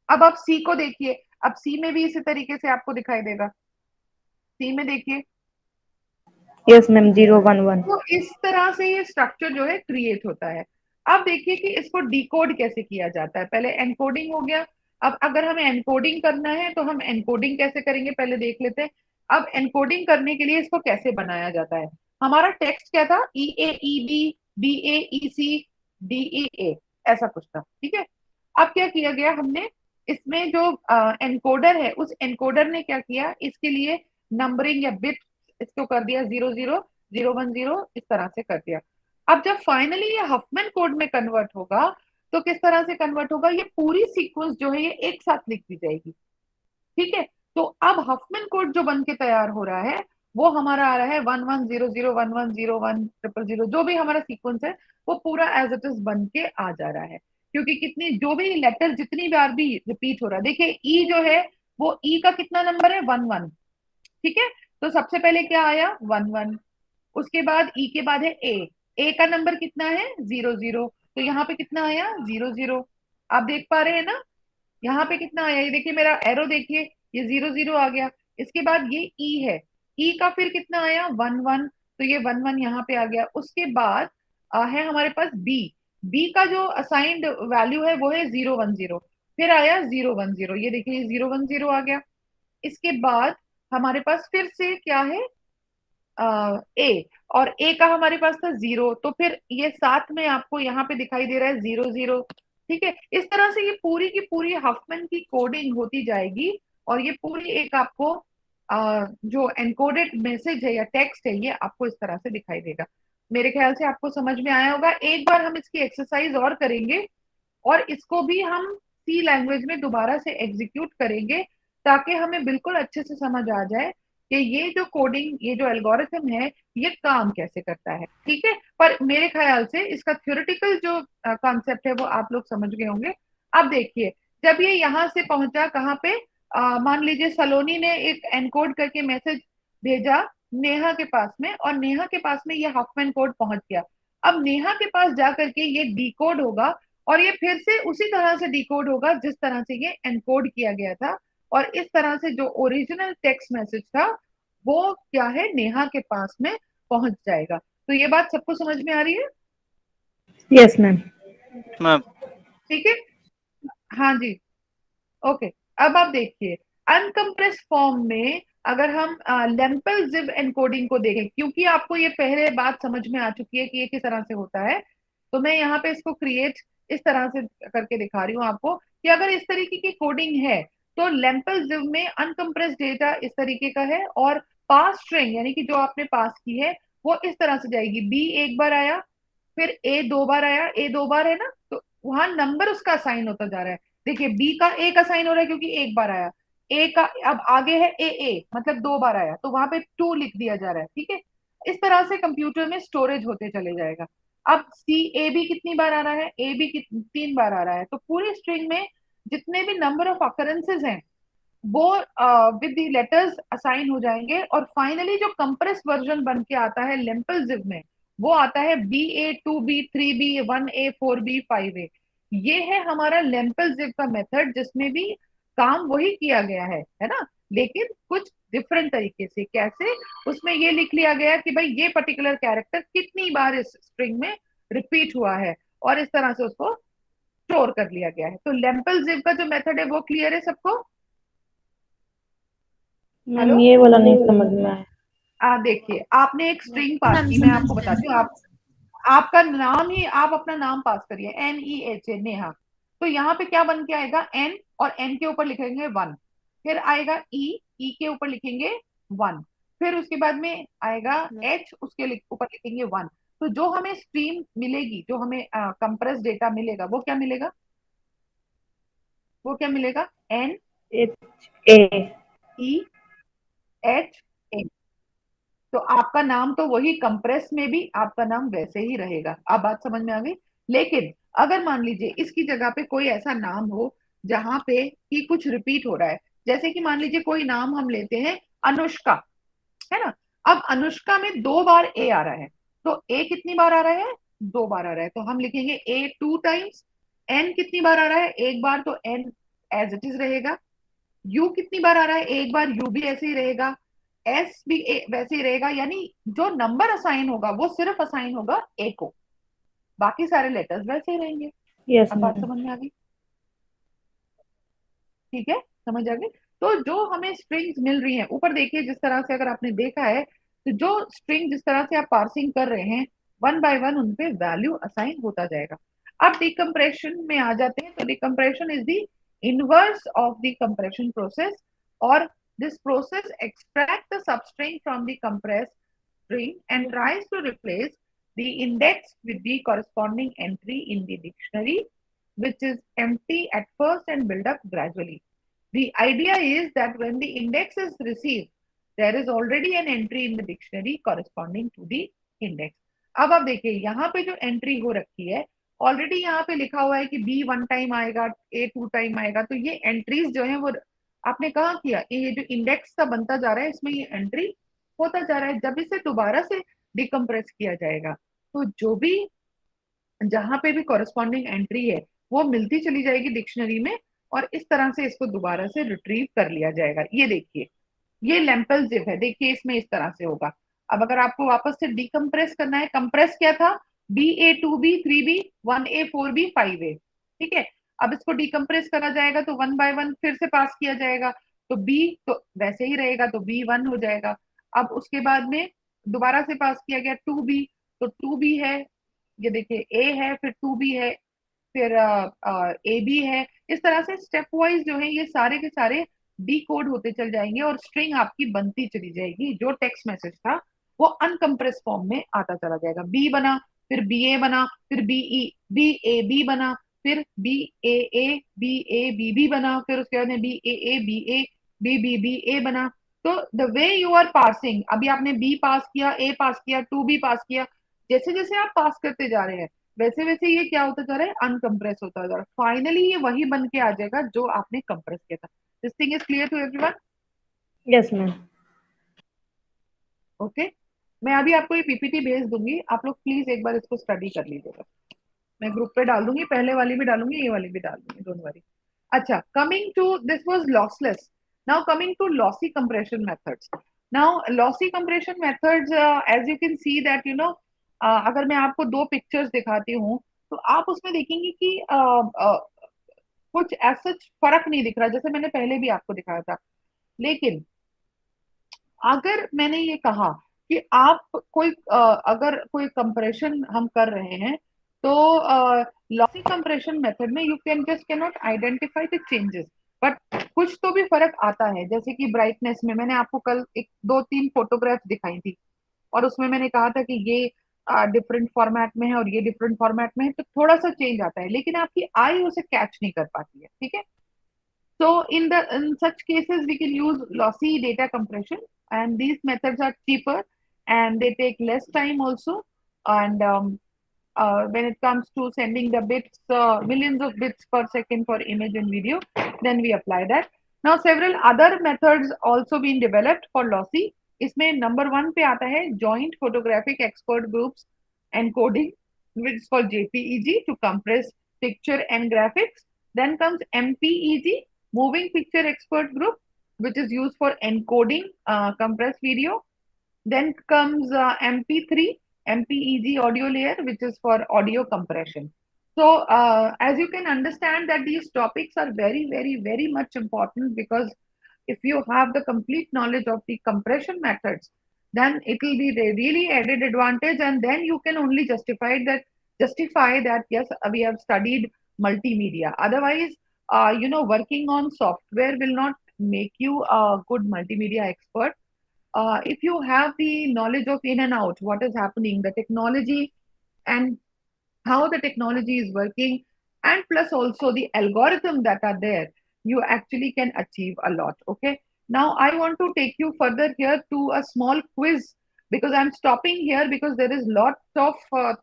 अब आप सी को देखिए, अब सी में भी इसी तरीके से आपको दिखाई देगा। सी में देखिए, यस मैम 011। तो इस तरह से ये स्ट्रक्चर जो है क्रिएट होता है। अब देखिए कि इसको डिकोड कैसे किया जाता है। पहले एनकोडिंग हो गया, अब अगर हमें एनकोडिंग करना है तो हम एनकोडिंग कैसे करेंगे पहले देख लेते हैं। अब एनकोडिंग करने के लिए इसको कैसे बनाया जाता है, हमारा टेक्स्ट क्या था, ई ए ई बी बी ए ई सी डी ई ए, ऐसा कुछ था, ठीक है। अब क्या किया गया, हमने इसमें जो एनकोडर है उस एनकोडर ने क्या किया, इसके लिए नंबरिंग या बिट इसको कर दिया 00 0 1 0, इस तरह से कर दिया। अब जब फाइनली ये हफमैन कोड में कन्वर्ट होगा तो किस तरह से कन्वर्ट होगा, ये पूरी सीक्वेंस जो है ये एक साथ लिख दी जाएगी, ठीक है। तो अब हफमैन कोड जो बन के तैयार हो रहा है वो हमारा आ रहा है 1100 1101 0 0 जो भी हमारा सीक्वेंस है वो पूरा एज इट इज बन के आ जा रहा है। क्योंकि कितनी जो भी लेटर जितनी बार भी रिपीट हो रहा है, देखिए ई जो है वो ई का कितना नंबर है, 1 1। ठीक है, तो सबसे पहले क्या आया, 1 1। उसके बाद ई के बाद है ए का नंबर कितना है, 0 0। तो यहाँ पे कितना आया, 0 0। आप देख पा रहे हैं ना, यहाँ पे कितना आया, ये देखिए मेरा एरो देखिए, ये 0 0 आ गया। इसके बाद ये ई है, ई का फिर कितना आया, 1 1। तो ये 1 1 यहाँ पे आ गया। उसके बाद है हमारे पास बी, बी का जो असाइंड वैल्यू है वो है 0 1 0। फिर आया 0 1 0, ये देखिए 0 1 0 आ गया। इसके बाद हमारे पास फिर से क्या है, ए, और ए का हमारे पास था 0, तो फिर ये साथ में आपको यहाँ पे दिखाई दे रहा है 0 0। ठीक है, इस तरह से ये पूरी की पूरी हफमैन की कोडिंग होती जाएगी, और ये पूरी एक आपको जो एनकोडेड मैसेज है या टेक्स्ट है ये आपको इस तरह से दिखाई देगा। मेरे ख्याल से आपको समझ में आया होगा। एक बार हम इसकी एक्सरसाइज और करेंगे, और इसको भी हम सी लैंग्वेज में दोबारा से एग्जीक्यूट करेंगे, ताकि हमें बिल्कुल अच्छे से समझ आ जाए कि ये जो कोडिंग, ये जो एल्गोरिथम है, ये काम कैसे करता है। ठीक है, पर मेरे ख्याल से इसका थ्योरेटिकल जो कॉन्सेप्ट है वो आप लोग समझ गए होंगे। अब देखिए, जब ये यहाँ से पहुंचा कहाँ पे, मान लीजिए सलोनी ने एक एनकोड करके मैसेज भेजा नेहा के पास में, और नेहा के पास में ये हफमैन कोड पहुंच गया। अब नेहा के पास जा करके ये डिकोड होगा, और ये फिर से उसी तरह से डिकोड होगा जिस तरह से ये एनकोड किया गया था, और इस तरह से जो ओरिजिनल टेक्स्ट मैसेज था वो क्या है, नेहा के पास में पहुंच जाएगा। तो ये बात सबको समझ में आ रही है? Yes ma'am. मैम ठीक है, हाँ जी, ओके। अब आप देखिए, अनकम्प्रेस फॉर्म में अगर हम लेम्पल जिव एनकोडिंग को देखें, क्योंकि आपको ये पहले बात समझ में आ चुकी है कि ये किस तरह से होता है, तो मैं यहाँ पे इसको क्रिएट इस तरह से करके दिखा रही हूँ आपको कि अगर इस तरीके की कोडिंग है तो लेम्पल जिव में अनकम्प्रेस डेटा इस तरीके का है, और पास स्ट्रिंग यानी कि जो आपने पास की है वो इस तरह से जाएगी। बी एक बार आया, फिर ए 2 बार आया, ए 2 बार है ना, तो वहां नंबर उसका असाइन होता जा रहा है। देखिए बी का एक असाइन हो रहा है क्योंकि एक बार आया, ए का अब आगे है ए मतलब 2 बार आया, तो वहां पे 2 लिख दिया जा रहा है। ठीक है, इस तरह से कंप्यूटर में स्टोरेज होते चले जाएगा। अब सी ए बी कितनी बार आ रहा है, ए बी 3 बार आ रहा है, तो पूरी स्ट्रिंग में जितने भी नंबर ऑफ अकरेंसेज हैं वो विद द लेटर्स असाइन हो जाएंगे, और फाइनली जो कंप्रेस वर्जन बन के आता है लेम्पल जिव में वो आता है BA 2B 3B 1A 4B 5A। ये है हमारा लेम्पल जिव का मेथड, जिसमें भी काम वही किया गया है ना, लेकिन कुछ डिफरेंट तरीके से। कैसे, उसमें ये लिख लिया गया कि भाई ये पर्टिकुलर कैरेक्टर कितनी बार इस स्ट्रिंग में रिपीट हुआ है, और इस तरह से उसको स्टोर कर लिया गया है। तो लेम्पल जिव का जो मेथड है वो क्लियर है सबको? हेलो, मैम ये वाला नहीं समझ में आया। देखिए आपने एक स्ट्रिंग पास की, मैं आपको बताती हूँ। आपका नाम ही, आप अपना नाम पास करिए, NEHA, नेहा। तो यहाँ पे क्या बन के आएगा, एन, और एन के ऊपर लिखेंगे 1। फिर आएगा ई के ऊपर लिखेंगे 1। फिर उसके बाद में आएगा एच, उसके ऊपर लिखेंगे 1। तो जो हमें स्ट्रीम मिलेगी, जो हमें कंप्रेस डेटा मिलेगा, वो क्या मिलेगा, वो क्या मिलेगा, ए NEHA। तो आपका नाम तो वही, कंप्रेस में भी आपका नाम वैसे ही रहेगा। अब बात समझ में आ गई। लेकिन अगर मान लीजिए इसकी जगह पे कोई ऐसा नाम हो जहां पे कि कुछ रिपीट हो रहा है, जैसे कि मान लीजिए कोई नाम हम लेते हैं अनुष्का, है ना। अब अनुष्का में 2 बार ए आ रहा है, तो ए कितनी बार आ रहा है, 2 बार आ रहा है, तो हम लिखेंगे A 2 टाइम्स। एन कितनी बार आ रहा है, एक बार, तो एन एज इट इज रहेगा। यू कितनी बार आ रहा है, एक बार, यू भी ऐसे ही रहेगा। एस भी वैसे ही रहेगा, यानी जो नंबर असाइन होगा वो सिर्फ असाइन होगा ए को, बाकी सारे लेटर्स वैसे ही रहेंगे। यस अब बात मैम। समझ में आ गई? ठीक है, समझ आ गई। तो जो हमें स्ट्रिंग्स मिल रही हैं, ऊपर देखिए जिस तरह से अगर आपने देखा है, तो जो स्ट्रिंग जिस तरह से आप पार्सिंग कर रहे हैं, 1 बाय 1 उनपे वैल्यू असाइन होता जाएगा। अब डिकम्प्रेशन में आ जाते हैं। तो decompression is the inverse of the compression process, और this process extracts the substring from the compressed string and tries to replace the index with the corresponding entry in the dictionary, which is empty at first and build up gradually. The idea is that when the index is received, there is already an entry in the dictionary corresponding to the index. अब आप देखिए यहाँ पे जो एंट्री हो रखी है ऑलरेडी यहाँ पे लिखा हुआ है कि बी 1 टाइम आएगा, ए 2 टाइम आएगा, तो ये एंट्रीज जो है वो आपने कहा किया, ये जो इंडेक्स सा बनता जा रहा है इसमें ये एंट्री होता जा रहा है। जब इसे दोबारा से डिकम्प्रेस किया जाएगा तो जो भी जहां पे भी कॉरेस्पॉन्डिंग एंट्री है वो मिलती चली जाएगी डिक्शनरी में, और इस तरह से इसको दोबारा से रिट्रीव कर लिया जाएगा। ये देखिए, ये लैम्पल जिप है, देखिए इसमें इस तरह से होगा। अब अगर आपको वापस से डिकम्प्रेस करना है, कंप्रेस क्या था, बी ए 2 बी 3 बी 1 ए 4 बी 5 ए, ठीक है। अब इसको डिकम्प्रेस करा जाएगा तो 1 बाय 1 फिर से पास किया जाएगा, तो बी तो वैसे ही रहेगा, तो बी 1 हो जाएगा। अब उसके बाद में दोबारा से पास किया गया 2 बी, तो 2 बी है, ये देखिए ए है, फिर 2 बी है, फिर ए बी है। इस तरह से स्टेप वाइज जो है ये सारे के सारे डी कोड होते चल जाएंगे और स्ट्रिंग आपकी बनती चली जाएगी। जो टेक्स्ट मैसेज था वो अनकम्प्रेस फॉर्म में आता चला जाएगा। बी बना, फिर बी ए बना, फिर बी ए बी बना, फिर बी ए बी बी बना, फिर उसके बाद में बी ए बी ए बना। तो the way you are passing, अभी आपने बी पास किया, ए पास किया, 2 बी पास किया, जैसे जैसे आप पास करते जा रहे हैं वैसे वैसे ये क्या होता जा रहा है, अनकम्प्रेस होता जा रहा है। फाइनली ये वही बन के आ जाएगा जो आपने कंप्रेस किया था। This thing is clear to everyone? Yes ma'am. Okay, मैं अभी आपको ये पीपीटी भेज दूंगी, आप लोग प्लीज एक बार इसको स्टडी कर लीजिएगा। मैं ग्रुप पे डाल दूंगी, पहले वाली भी डालूंगी, ये वाली भी डाल दूंगी, डोंट वरी। अच्छा, coming to, this was lossless, now coming to lossy compression methods. Now lossy compression methods, as you can see that अगर मैं आपको दो पिक्चर्स दिखाती हूँ तो आप उसमें देखेंगे कि कुछ ऐसा फर्क नहीं दिख रहा, जैसे मैंने पहले भी आपको दिखाया था। लेकिन अगर मैंने ये कहा कि आप कोई अगर कोई कंप्रेशन हम कर रहे हैं तो लॉसी कंप्रेशन मेथड में you can just cannot identify the changes, but कुछ तो भी फर्क आता है। जैसे कि ब्राइटनेस में मैंने आपको कल एक दो तीन फोटोग्राफ दिखाई थी और उसमें मैंने कहा था कि ये डिफरेंट फॉर्मेट में है और ये डिफरेंट फॉर्मेट में है, तो थोड़ा सा चेंज आता है, लेकिन आपकी आई उसे कैच नहीं कर पाती है, ठीक है। So in such cases, we can use lossy data compression, and these methods are cheaper and they take less time also. And when it comes to sending the bits, millions of bits per second for image and video, then we apply that. Now several other methods also been developed for lossy. इसमें नंबर 1 पे आता है joint photographic expert groups encoding, which is called JPEG to compress picture and graphics. Then comes MPEG, moving picture expert group, which is used for encoding compressed video. Then comes MP3, MPEG audio layer, which is for audio compression. So as you can understand that these topics are very, very, very much important, because if you have the complete knowledge of the compression methods, then it will be the really added advantage, and then you can only justify that yes, we have studied multimedia. Otherwise, working on software will not make you a good multimedia expert. If you have the knowledge of in and out, what is happening, the technology, and how the technology is working, and plus also the algorithm that are there, you actually can achieve a lot. Okay, now I want to take you further here to a small quiz, because I'm stopping here because there is lots of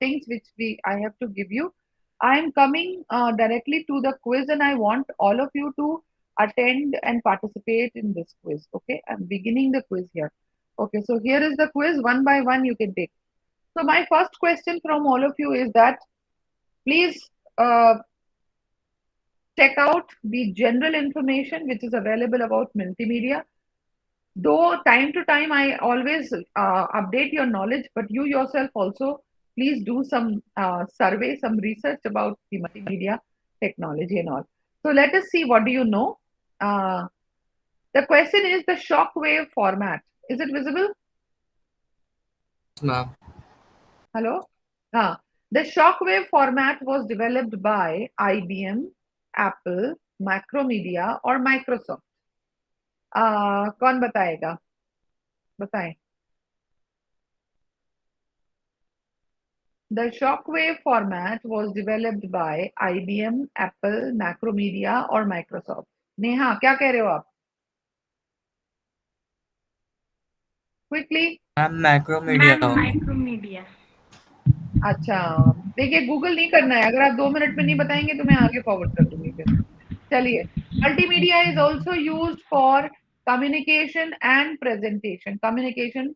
things which I have to give you. I am coming directly to the quiz, and I want all of you to attend and participate in this quiz. Okay, I'm beginning the quiz here. Okay, so here is the quiz, one by one you can take. So my first question from all of you is that please check out the general information which is available about multimedia. Though time to time I always update your knowledge, but you yourself also please do some survey, some research about the multimedia technology and all. So let us see, what do you know? The question is the shockwave format. Is it visible? Ma'am. Hello? The shockwave format was developed by IBM, Apple, Macromedia or Microsoft. कौन बताएगा? बताएं. The shockwave format was developed by IBM, Apple, Macromedia or Microsoft. Neha, क्या कह रहे हो आप? Quickly. Ma'am, Macromedia. Macromedia. अच्छा, देखिए गूगल नहीं करना है, अगर आप 2 मिनट में नहीं बताएंगे तो मैं आगे फॉरवर्ड कर दूंगी फिर। चलिए, multimedia is also use for communication and presentation. Communication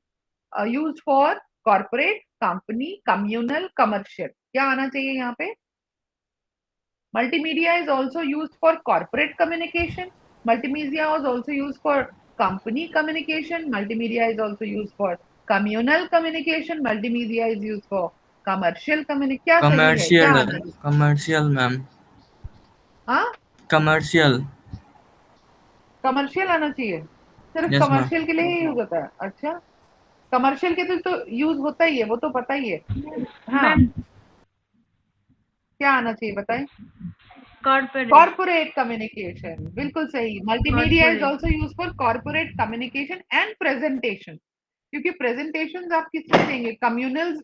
use for corporate, company, communal, commercial. क्या आना चाहिए यहाँ पे? Multimedia is also used for corporate communication. Multimedia was also used for company communication. Multimedia is also used for communal communication. Multimedia is used for commercial communication. क्या सही है, क्या कमर्शियल आना है? कमर्शियल मैम हाँ, कमर्शियल कमर्शियल आना चाहिए। सिर्फ यस मैम कमर्शियल के लिए ही यूज होता है? अच्छा, कमर्शियल के तो यूज होता ही है, वो तो पता ही है। हाँ, मैम क्या आना चाहिए बताएं? कॉर्पोरेट कॉर्पोरेट कम्युनिकेशन, बिल्कुल सही। Multimedia is corporate also use for corporate communication and presentation. क्योंकि प्रेजेंटेशन आप किसमें देंगे? कम्युनल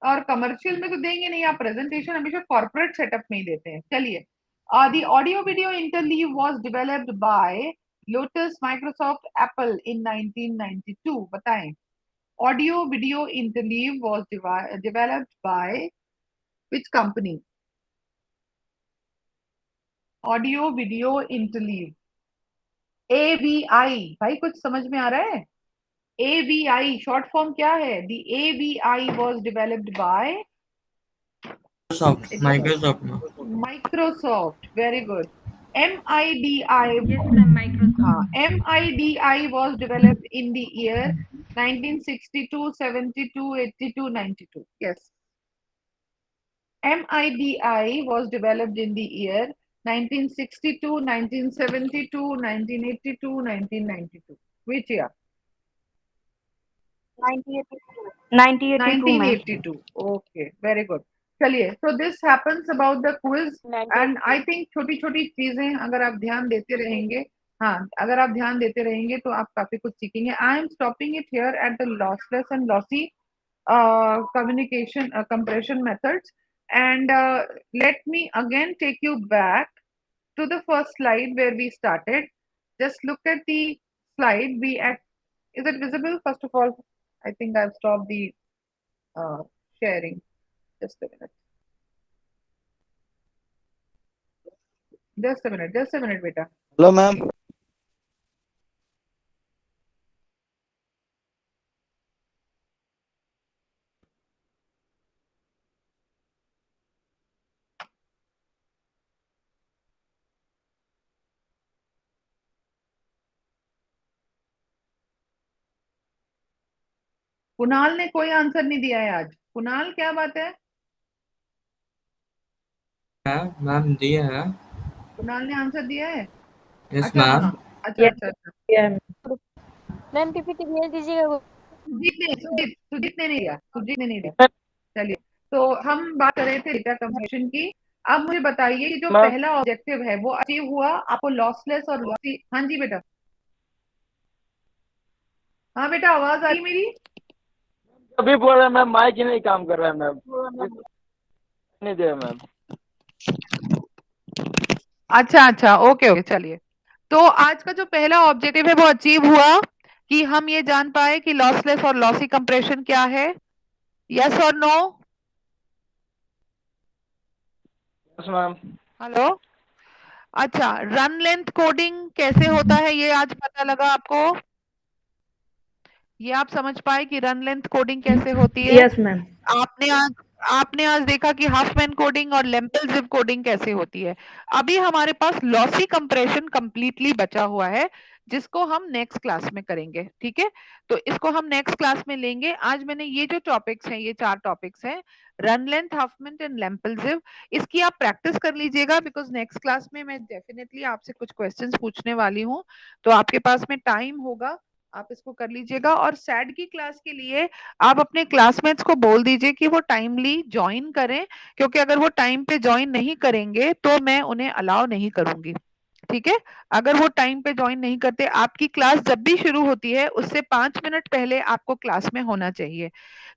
और कमर्शियल में तो देंगे नहीं, आप प्रेजेंटेशन हमेशा कॉर्पोरेट सेटअप में ही देते हैं। चलिए, the audio video interleave was developed by Lotus, Microsoft, Apple in 1992। बताएं, audio video interleave was developed by which company? Audio video interleave, AVI। भाई कुछ समझ में आ रहा है? AVI शॉर्ट फॉर्म क्या है? The AVI was developed by Microsoft में Microsoft. Very good. MIDI, yes ma'am हाँ, Microsoft MIDI was developed in the year 1962, 72, 82, 92. Yes, MIDI was developed in the year 1962, 1972, 1982, 1992. Which year? 1982 ma'am. 1982. Okay, very good. चलिए, so this happens about the quiz and I think छोटी छोटी चीजें अगर आप ध्यान देते रहेंगे, हाँ, अगर आप ध्यान देते रहेंगे तो आप काफी कुछ सीखेंगे। I am stopping it here at the lossless and lossy communication compression methods, and let me again take you back to the first slide where we started. Just look at the slide. Is it visible? First of all, I think I've stopped the uh, sharing. Just a minute. Just a minute. Just a minute, beta. Hello ma'am. Kunal ने कोई आंसर नहीं दिया है आज। कुणाल, क्या बात है? है मैम दिए हैं कुणाल ने आंसर दिया है? यस अच्छा, मैम कहाँ? अच्छा अच्छा अच्छा। मैम पीपीटी भेज दीजिएगा। सुजीत ने नहीं दिया, सुजीत ने नहीं दिया। चलिए, तो हम बात कर रहे थे डेटा कंप्रेशन की। अब मुझे बताइए कि जो पहला ऑब्जेक्टिव है वो अचीव हुआ? आपको लॉसलेस और लॉसी, हाँ जी बेटा, हाँ बेटा, आवाज आ रही मेरी? अभी बोल रहे हैं मैम, माइक ही नहीं काम कर रहा है मैम, नहीं दे रहे मैम। अच्छा अच्छा, ओके ओके। चलिए, तो आज का जो पहला ऑब्जेक्टिव है वो अचीव हुआ कि हम ये जान पाए कि लॉसलेस और लॉसी कंप्रेशन क्या है। यस और नो? Yes ma'am. हेलो। अच्छा, रन लेंथ कोडिंग कैसे होता है ये आज पता लगा आपको? ये आप समझ पाए कि रन लेंथ कोडिंग कैसे होती है? Yes ma'am. आपने आज आपने आज देखा कि हाफमैन कोडिंग और लेम्पल कोडिंग कैसे होती है। अभी हमारे पास लॉसी कंप्रेशन कंप्लीटली बचा हुआ है, जिसको हम नेक्स्ट क्लास में करेंगे। ठीक है, तो इसको हम नेक्स्ट क्लास में लेंगे। आज मैंने ये जो टॉपिक्स हैं, ये 4 टॉपिक्स हैं, रन लेंथ, हाफमैन एंड लेम्पल, इसकी आप प्रैक्टिस कर लीजिएगा, बिकॉज नेक्स्ट क्लास में मैं डेफिनेटली आपसे कुछ क्वेश्चंस पूछने वाली हूँ, तो आपके पास में टाइम होगा, आप इसको कर लीजिएगा। और सैड की क्लास के लिए आप अपने क्लासमेट्स को बोल दीजिए कि वो टाइमली ज्वाइन करें, क्योंकि अगर वो टाइम पे ज्वाइन नहीं करेंगे तो मैं उन्हें अलाउ नहीं करूंगी। ठीक है, अगर वो टाइम पे ज्वाइन नहीं करते, आपकी क्लास जब भी शुरू होती है उससे 5 मिनट पहले आपको क्लास में होना चाहिए।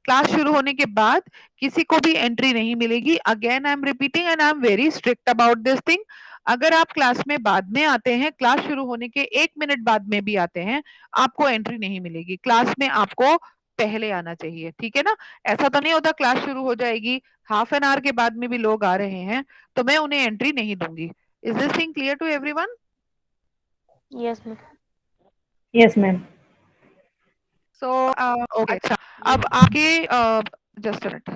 क्लास शुरू होने के बाद किसी को भी एंट्री नहीं मिलेगी। Again I am repeating and I am very strict about this thing. अगर आप क्लास में बाद में आते हैं, क्लास शुरू होने के 1 मिनट बाद में भी आते हैं, आपको एंट्री नहीं मिलेगी। क्लास में आपको पहले आना चाहिए, ठीक है ना? ऐसा तो नहीं होता क्लास शुरू हो जाएगी, हाफ एन आवर के बाद में भी लोग आ रहे हैं तो मैं उन्हें एंट्री नहीं दूंगी। Is this thing clear to everyone? Yes ma'am. Yes ma'am. So okay, अच्छा अब आगे just minute,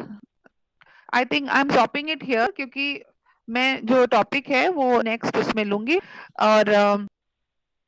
I think I am stopping it here क्योंकि मैं जो टॉपिक है वो नेक्स्ट उसमें लूंगी। और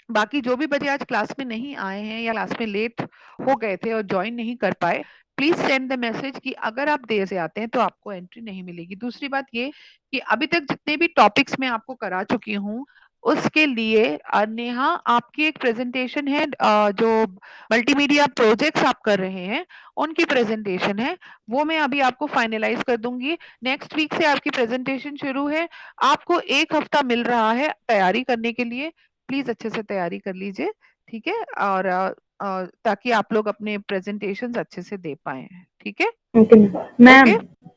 बाकी जो भी बच्चे आज क्लास में नहीं आए हैं या क्लास में लेट हो गए थे और ज्वाइन नहीं कर पाए, प्लीज सेंड द मैसेज कि अगर आप देर से आते हैं तो आपको एंट्री नहीं मिलेगी। दूसरी बात ये कि अभी तक जितने भी टॉपिक्स मैं आपको करा चुकी हूँ उसके लिए नेहा आपकी एक प्रेजेंटेशन है, जो मल्टीमीडिया प्रोजेक्ट्स आप कर रहे हैं उनकी प्रेजेंटेशन है, वो मैं अभी आपको फाइनलाइज कर दूंगी। नेक्स्ट वीक से आपकी प्रेजेंटेशन शुरू है, आपको 1 हफ्ता मिल रहा है तैयारी करने के लिए। प्लीज अच्छे से तैयारी कर लीजिए, ठीक है? और ताकि आप लोग अपने प्रेजेंटेशंस अच्छे से दे पाए, ठीक है? Okay ma'am. ओके?